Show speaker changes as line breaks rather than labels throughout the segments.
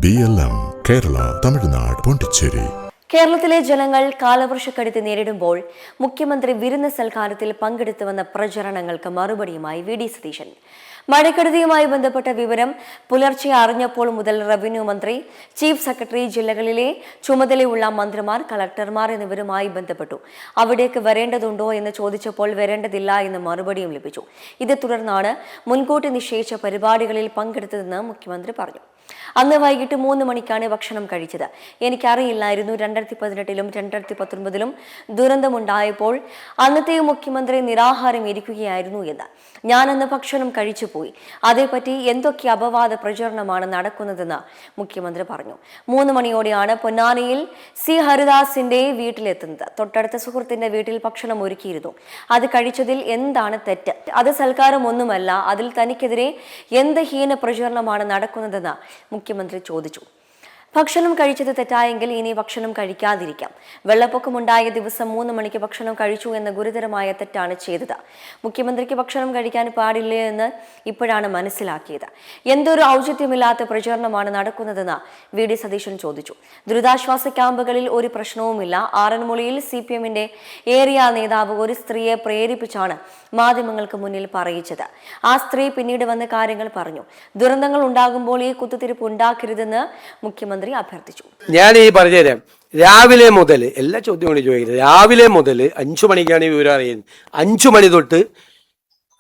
BLM Kerala, Tamil Nadu, Pondicherry.
കേരളത്തിലെ ജനങ്ങൾ കാലവർഷക്കെടുതി നേരിടുമ്പോൾ മുഖ്യമന്ത്രി വിരുന്ന് സൽക്കാരത്തിൽ പങ്കെടുത്തുവെന്ന പ്രചരണങ്ങൾക്ക് മറുപടിയുമായി വി ഡി സതീശൻ. മഴക്കെടുതിയുമായി ബന്ധപ്പെട്ട വിവരം പുലർച്ചെ അറിഞ്ഞപ്പോൾ മുതൽ റവന്യൂ മന്ത്രി, ചീഫ് സെക്രട്ടറി, ജില്ലകളിലെ ചുമതലയുള്ള മന്ത്രിമാർ, കളക്ടർമാർ എന്നിവരുമായി ബന്ധപ്പെട്ടു. അവിടേക്ക് വരേണ്ടതുണ്ടോ എന്ന് ചോദിച്ചപ്പോൾ വരേണ്ടതില്ല എന്ന് മറുപടിയും ലഭിച്ചു. ഇതേ തുടർന്നാണ് മുൻകൂട്ടി നിശ്ചയിച്ച പരിപാടികളിൽ പങ്കെടുത്തതെന്ന് മുഖ്യമന്ത്രി പറഞ്ഞു. അന്ന് വൈകിട്ട് 3 മണിക്കാണ് ഭക്ഷണം കഴിച്ചത്. എനിക്കറിയില്ലായിരുന്നു 2018-ലും 2019-ലും ദുരന്തമുണ്ടായപ്പോൾ അന്നത്തെ മുഖ്യമന്ത്രി നിരാഹാരം ഇരിക്കുകയായിരുന്നു എന്ന്. ഞാനന്ന് ഭക്ഷണം കഴിച്ചു പോയി. അതേപറ്റി എന്തൊക്കെ അപവാദ പ്രചരണമാണ് നടക്കുന്നതെന്ന് മുഖ്യമന്ത്രി പറഞ്ഞു. 3 മണിയോടെയാണ് പൊന്നാനിയിൽ സി ഹരിദാസിന്റെ വീട്ടിലെത്തുന്നത്. തൊട്ടടുത്ത സുഹൃത്തിന്റെ വീട്ടിൽ ഭക്ഷണം ഒരുക്കിയിരുന്നു. അത് കഴിച്ചതിൽ എന്താണ് തെറ്റ്? അത് സൽക്കാരം ഒന്നുമല്ല. അതിൽ തനിക്കെതിരെ എന്ത് ഹീന പ്രചരണമാണ് നടക്കുന്നതെന്ന് മുഖ്യമന്ത്രി ചോദിച്ചു. ഭക്ഷണം കഴിച്ചത് തെറ്റായെങ്കിൽ ഇനി ഭക്ഷണം കഴിക്കാതിരിക്കാം. വെള്ളപ്പൊക്കമുണ്ടായ ദിവസം 3 മണിക്ക് ഭക്ഷണം കഴിച്ചു എന്ന ഗുരുതരമായ തെറ്റാണ് ചെയ്തത്. മുഖ്യമന്ത്രിക്ക് ഭക്ഷണം കഴിക്കാൻ പാടില്ല എന്ന് ഇപ്പോഴാണ് മനസ്സിലാക്കിയത്. എന്തൊരു ഔചിത്യമില്ലാത്ത പ്രചരണമാണ് നടക്കുന്നതെന്ന് വി ഡി സതീശൻ ചോദിച്ചു. ദുരിതാശ്വാസ ക്യാമ്പുകളിൽ ഒരു പ്രശ്നവുമില്ല. ആറന്മുളയിൽ CPM-ന്റെ ഏരിയ നേതാവ് ഒരു സ്ത്രീയെ പ്രേരിപ്പിച്ചാണ് മാധ്യമങ്ങൾക്ക് മുന്നിൽ പറയിച്ചത്. ആ സ്ത്രീ പിന്നീട് വന്ന് കാര്യങ്ങൾ പറഞ്ഞു. ദുരന്തങ്ങൾ ഉണ്ടാകുമ്പോൾ ഈ കുത്തിത്തിരിപ്പ് ഉണ്ടാക്കരുതെന്ന് മുഖ്യമന്ത്രി അഭ്യർത്ഥിച്ചു.
ഞാൻ ഈ പറഞ്ഞുതരാം. രാവിലെ മുതൽ എല്ലാ ചോദ്യങ്ങളും ചോദിക്കുന്നത്. രാവിലെ മുതൽ 5 മണിക്കാണ് ഈ വിവരം അറിയുന്നത്. 5 മണി തൊട്ട്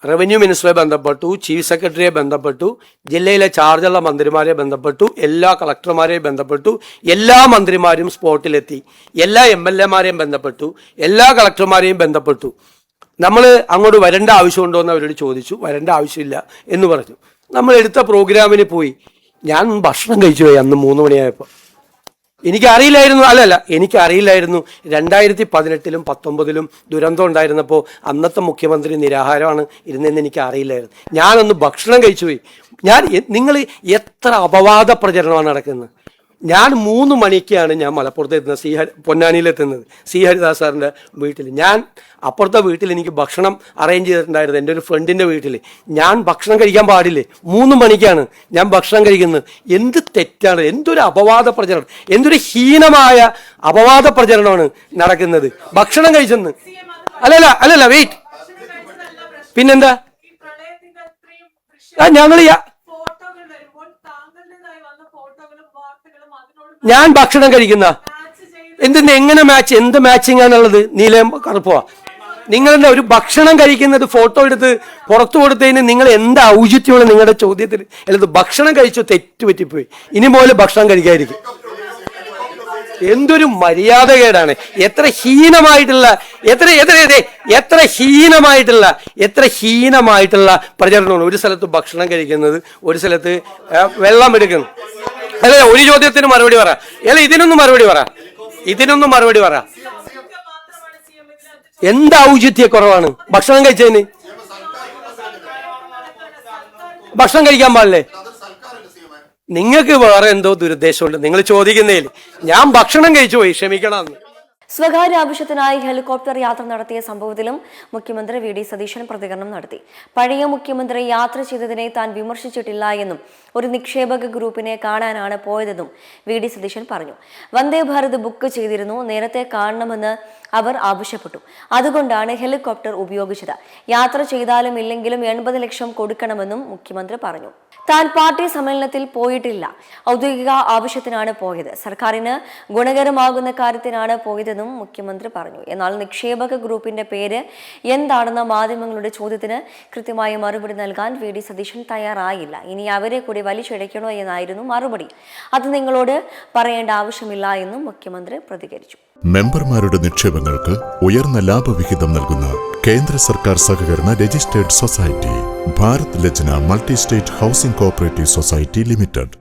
റവന്യൂ മിനിസ്റ്ററെ ബന്ധപ്പെട്ടു, ചീഫ് സെക്രട്ടറിയെ ബന്ധപ്പെട്ടു, ജില്ലയിലെ ചാർജുള്ള മന്ത്രിമാരെ ബന്ധപ്പെട്ടു, എല്ലാ കളക്ടർമാരെയും ബന്ധപ്പെട്ടു. എല്ലാ മന്ത്രിമാരും സ്പോട്ടിലെത്തി. എല്ലാ MLA-മാരെയും ബന്ധപ്പെട്ടു, എല്ലാ കളക്ടർമാരെയും ബന്ധപ്പെട്ടു. നമ്മൾ അങ്ങോട്ട് വരേണ്ട ആവശ്യമുണ്ടോ എന്ന് അവരോട് ചോദിച്ചു. വരേണ്ട ആവശ്യമില്ല എന്ന് പറഞ്ഞു. നമ്മൾ എടുത്ത പ്രോഗ്രാമിന് പോയി. ഞാൻ ഭക്ഷണം കഴിച്ചു പോയി അന്ന് 3 മണിയായപ്പോൾ. എനിക്കറിയില്ലായിരുന്നു 2018-ലും 2019-ലും ദുരന്തം ഉണ്ടായിരുന്നപ്പോൾ അന്നത്തെ മുഖ്യമന്ത്രി നിരാഹാരമാണ് ഇരുന്നതെന്ന് എനിക്ക് അറിയില്ലായിരുന്നു. ഞാനൊന്ന് ഭക്ഷണം കഴിച്ചു പോയി. നിങ്ങൾ എത്ര അപവാദ പ്രചരണമാണ് നടക്കുന്നത്. ഞാൻ 3 മണിക്കാണ് ഞാൻ മലപ്പുറത്ത് എത്തുന്നത്, പൊന്നാനിയിലെത്തുന്നത്, സി ഹരിദാസ് സാറിൻ്റെ വീട്ടിൽ. ഞാൻ അപ്പുറത്തെ വീട്ടിൽ എനിക്ക് ഭക്ഷണം അറേഞ്ച് ചെയ്തിട്ടുണ്ടായിരുന്നു, എൻ്റെ ഒരു ഫ്രണ്ടിൻ്റെ വീട്ടിൽ. ഞാൻ ഭക്ഷണം കഴിക്കാൻ പാടില്ലേ? 3 മണിക്കാണ് ഞാൻ ഭക്ഷണം കഴിക്കുന്നത്. എന്ത് തെറ്റാണ്! എന്തൊരു അപവാദ പ്രചരണം, എന്തൊരു ഹീനമായ അപവാദ പ്രചരണമാണ് നടക്കുന്നത്. ഭക്ഷണം കഴിച്ചെന്ന് അല്ലല്ല വെയിറ്റ്, പിന്നെന്താ ഞങ്ങൾ ഞാൻ ഭക്ഷണം കഴിക്കുന്ന എങ്ങനെ മാച്ച്, എന്ത് മാച്ചിങ് ആണുള്ളത്? നീലയും കറുപ്പോ? നിങ്ങളുടെ ഒരു ഭക്ഷണം കഴിക്കുന്നത് ഫോട്ടോ എടുത്ത് പുറത്തു കൊടുത്തതിന് നിങ്ങൾ എന്ത് ഔചിത്യമാണ് നിങ്ങളുടെ ചോദ്യത്തിൽ? അല്ലത് ഭക്ഷണം കഴിച്ചു, തെറ്റുപറ്റിപ്പോയി, ഇനി പോലെ ഭക്ഷണം കഴിക്കാതിരിക്കും. എന്തൊരു മര്യാദകേടാണ്! എത്ര ഹീനമായിട്ടുള്ള പ്രചരണമാണ്. ഒരു സ്ഥലത്ത് ഭക്ഷണം കഴിക്കുന്നത്, ഒരു സ്ഥലത്ത് വെള്ളം എടുക്കുന്നു. അല്ല, ഒരു ചോദ്യത്തിന് മറുപടി പറ. അല്ല, ഇതിനൊന്നും മറുപടി പറ. എന്ത് ഔചിത്യക്കുറവാണ് ഭക്ഷണം കഴിച്ചതിന്? ഭക്ഷണം കഴിക്കാൻ പാടില്ലേ? നിങ്ങൾക്ക് വേറെ എന്തോ ദുരുദ്ദേശമുണ്ട് നിങ്ങൾ ചോദിക്കുന്നതിൽ. ഞാൻ ഭക്ഷണം കഴിച്ചു പോയി, ക്ഷമിക്കണം.
സ്വകാര്യ ആവശ്യത്തിനായി ഹെലികോപ്റ്റർ യാത്ര നടത്തിയ സംഭവത്തിലും മുഖ്യമന്ത്രി വി ഡി സതീശൻ പ്രതികരണം നടത്തി. പഴയ മുഖ്യമന്ത്രി യാത്ര ചെയ്തതിനെ താൻ വിമർശിച്ചിട്ടില്ല എന്നും ഒരു നിക്ഷേപക ഗ്രൂപ്പിനെ കാണാനാണ് പോയതെന്നും വി ഡി സതീശൻ പറഞ്ഞു. വന്ദേ ഭാരത് ബുക്ക് ചെയ്തിരുന്നു, നേരത്തെ കാണണമെന്ന് അവർ ആവശ്യപ്പെട്ടു. അതുകൊണ്ടാണ് ഹെലികോപ്റ്റർ ഉപയോഗിച്ചത്. യാത്ര ചെയ്താലും ഇല്ലെങ്കിലും 80 ലക്ഷം കൊടുക്കണമെന്നും മുഖ്യമന്ത്രി പറഞ്ഞു. താൻ പാർട്ടി സമ്മേളനത്തിൽ പോയിട്ടില്ല, ഔദ്യോഗിക ആവശ്യത്തിനാണ് പോയത്, സർക്കാരിന് ഗുണകരമാകുന്ന കാര്യത്തിനാണ് പോയതെന്നും മുഖ്യമന്ത്രി പറഞ്ഞു. എന്നാൽ നിക്ഷേപക ഗ്രൂപ്പിന്റെ പേര് എന്താണെന്ന മാധ്യമങ്ങളുടെ ചോദ്യത്തിന് കൃത്യമായ മറുപടി നൽകാൻ വി ഡി സതീശൻ തയ്യാറായില്ല. ഇനി അവരെ കൂടി വലിച്ചിഴയ്ക്കണോ എന്നായിരുന്നു മറുപടി. അത് നിങ്ങളോട് പറയേണ്ട ആവശ്യമില്ല എന്നും മുഖ്യമന്ത്രി പ്രതികരിച്ചു.
മെമ്പർമാരുടെ നിക്ഷേപങ്ങൾക്ക് ഉയർന്ന ലാഭവിഹിതം നൽകുന്ന കേന്ദ്ര സർക്കാർ സഹകരണ registered society Bharat Lajna multi state housing cooperative society limited.